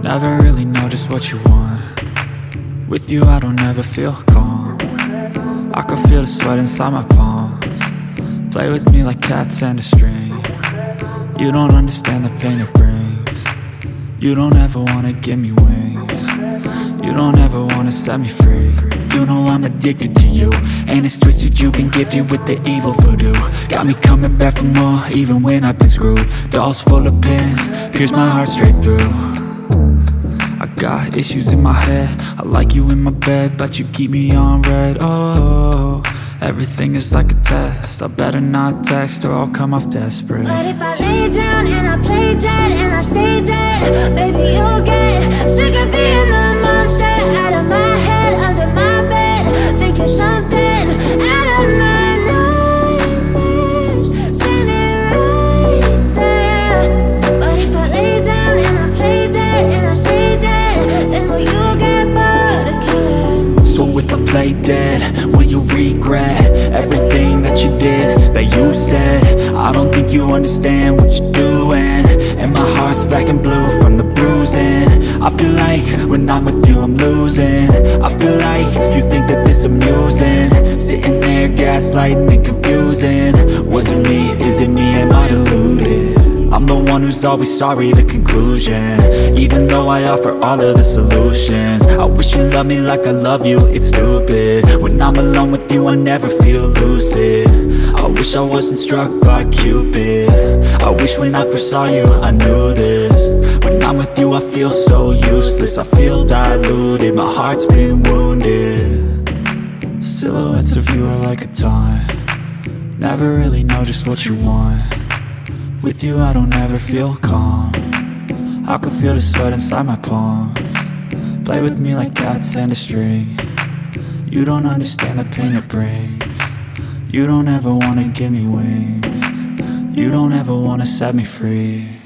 Never really know just what you want. With you I don't ever feel calm. I can feel the sweat inside my palms. Play with me like cats and a string. You don't understand the pain it brings. You don't ever wanna give me wings. You don't ever wanna set me free. You know I'm addicted to you, and it's twisted, you've been gifted with the evil voodoo. Got me coming back for more, even when I've been screwed. Dolls full of pins, pierce my heart straight through. I got issues in my head, I like you in my bed, but you keep me on red. Oh, everything is like a test, I better not text or I'll come off desperate. But if I lay down and I play dead and I stay dead, baby you'll get sick of being the monster out of my head, under my bed, thinking something out of my nightmares, standing right there. But if I lay down and I play dead and I stay dead, then will you get bored of killing? So if I play dead, will you regret everything that you did, that you said? I don't think you understand what you're doing, and my heart's black and blue from the bruising. I feel like when I'm with you I'm losing. I feel like you think that this amusing, sitting there gaslighting and confusing. Was it me? Is it me? Am I deluded? I'm the one who's always sorry, the conclusion, even though I offer all of the solutions. I wish you loved me like I love you, it's stupid. When I'm alone with you I never feel lucid. I wish I wasn't struck by Cupid. I wish when I first saw you I knew this. When I'm with you I feel so useless, I feel diluted, my heart's been wounded. Silhouettes of you are like a taunt. Never really know just what you want. With you I don't ever feel calm. I can feel the sweat inside my palms. Play with me like cats and a string. You don't understand the pain it brings. You don't ever wanna give me wings. You don't ever wanna set me free.